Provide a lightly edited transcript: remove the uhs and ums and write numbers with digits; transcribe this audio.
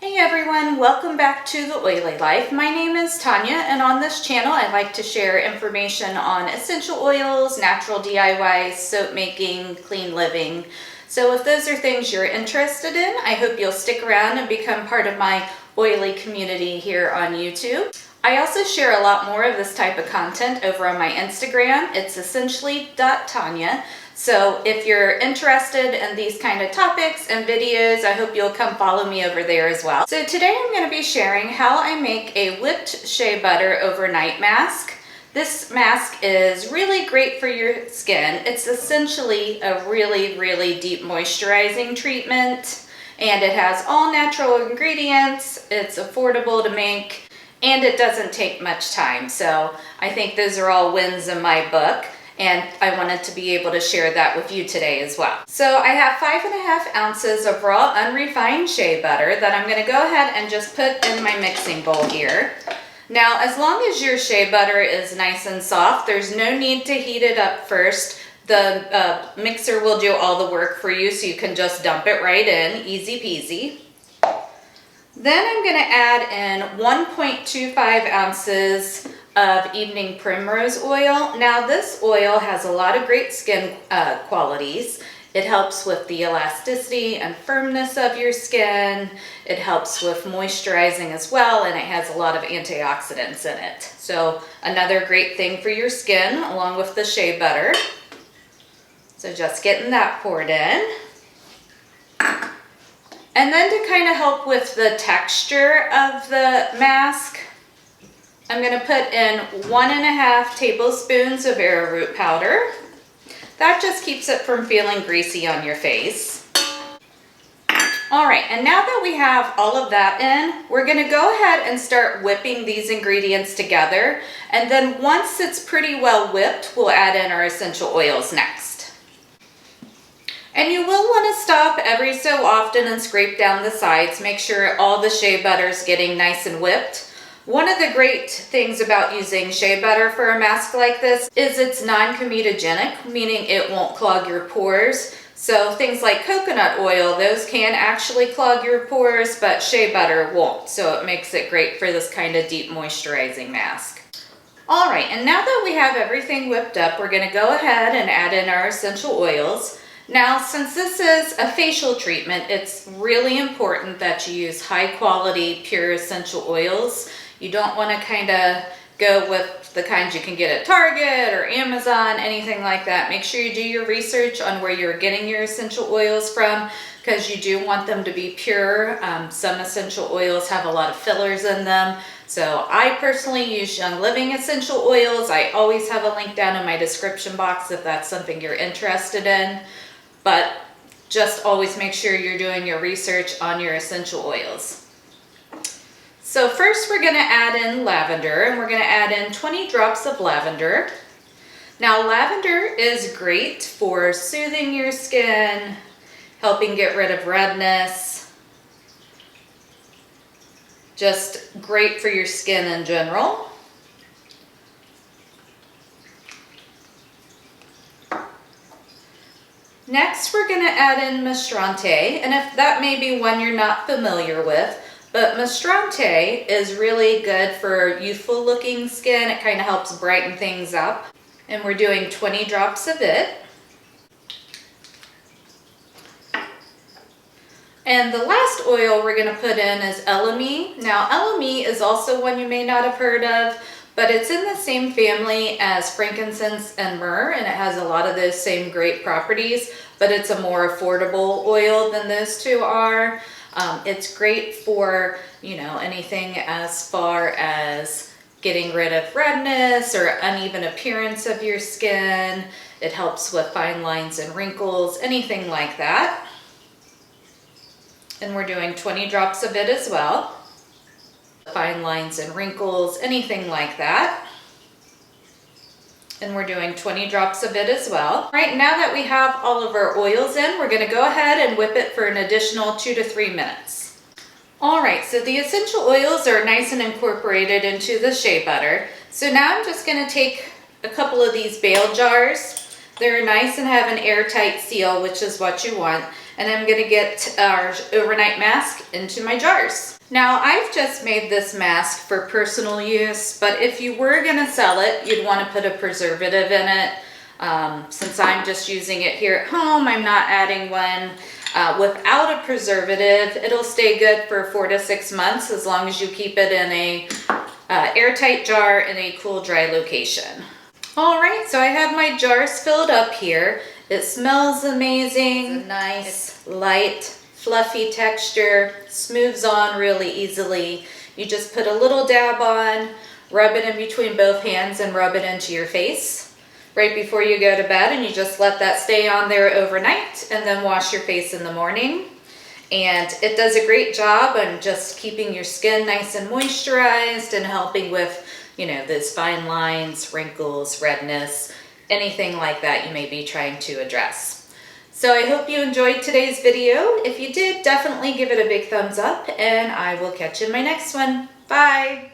Hey everyone, welcome back to The Oily Life. My name is Tanya, and on this channel I like to share information on essential oils, natural DIYs, soap making, clean living. So if those are things you're interested in, I hope you'll stick around and become part of my oily community here on YouTube. I also share a lot more of this type of content over on my Instagram. It's essentially.tanya. So if you're interested in these kind of topics and videos, I hope you'll come follow me over there as well. So today I'm going to be sharing how I make a whipped shea butter overnight mask. This mask is really great for your skin. It's essentially a really deep moisturizing treatment, and it has all natural ingredients. It's affordable to make, and it doesn't take much time. So I think those are all wins in my book. And I wanted to be able to share that with you today as well. So I have 5.5 ounces of raw unrefined shea butter that I'm going to go ahead and just put in my mixing bowl here. Now, as long as your shea butter is nice and soft, there's no need to heat it up first. The mixer will do all the work for you, so you can just dump it right in, easy peasy. Then I'm going to add in 1.25 ounces of Evening Primrose Oil. Now this oil has a lot of great skin qualities. It helps with the elasticity and firmness of your skin. It helps with moisturizing as well, and it has a lot of antioxidants in it. So another great thing for your skin along with the shea butter. So just getting that poured in. And then to kind of help with the texture of the mask, I'm going to put in 1.5 tablespoons of arrowroot powder. That just keeps it from feeling greasy on your face. All right, and now that we have all of that in, we're going to go ahead and start whipping these ingredients together. And then once it's pretty well whipped, we'll add in our essential oils next. And you will want to stop every so often and scrape down the sides. Make sure all the shea butter is getting nice and whipped. One of the great things about using shea butter for a mask like this is it's non-comedogenic, meaning it won't clog your pores. So things like coconut oil, those can actually clog your pores, but shea butter won't. So it makes it great for this kind of deep moisturizing mask. All right, and now that we have everything whipped up, we're going to go ahead and add in our essential oils. Now, since this is a facial treatment, it's really important that you use high quality, pure essential oils. You don't want to kind of go with the kinds you can get at Target or Amazon, anything like that. Make sure you do your research on where you're getting your essential oils from, because you do want them to be pure. Some essential oils have a lot of fillers in them. So I personally use Young Living essential oils. I always have a link down in my description box if that's something you're interested in. But just always make sure you're doing your research on your essential oils. So first we're going to add in lavender, and we're going to add in 20 drops of lavender. Now lavender is great for soothing your skin, helping get rid of redness, just great for your skin in general. Next we're going to add in Mastrante, and if that may be one you're not familiar with, but Mastrante is really good for youthful looking skin. It kind of helps brighten things up. And we're doing 20 drops of it. And the last oil we're going to put in is Elemi. Now Elemi is also one you may not have heard of, but it's in the same family as frankincense and myrrh, and it has a lot of those same great properties, but it's a more affordable oil than those two are. It's great for, anything as far as getting rid of redness or uneven appearance of your skin. It helps with fine lines and wrinkles, anything like that. And we're doing 20 drops of it as well. Fine lines and wrinkles, anything like that. And we're doing 20 drops of it as well. All right, now that we have all of our oils in, we're going to go ahead and whip it for an additional 2 to 3 minutes. All right, so the essential oils are nice and incorporated into the shea butter. So now I'm just going to take a couple of these bale jars, They're nice and have an airtight seal, which is what you want. And I'm gonna get our overnight mask into my jars. Now, I've just made this mask for personal use, but if you were gonna sell it, you'd wanna put a preservative in it. Since I'm just using it here at home, I'm not adding one. Without a preservative, it'll stay good for 4 to 6 months as long as you keep it in a airtight jar in a cool, dry location. All right, so I have my jars filled up here. It smells amazing. It's a nice, light, fluffy texture, smooths on really easily. You just put a little dab on, rub it in between both hands and rub it into your face right before you go to bed, and you just let that stay on there overnight and then wash your face in the morning. And it does a great job on just keeping your skin nice and moisturized and helping with, you know, those fine lines, wrinkles, redness, anything like that you may be trying to address. So I hope you enjoyed today's video. If you did, definitely give it a big thumbs up, and I will catch you in my next one. Bye.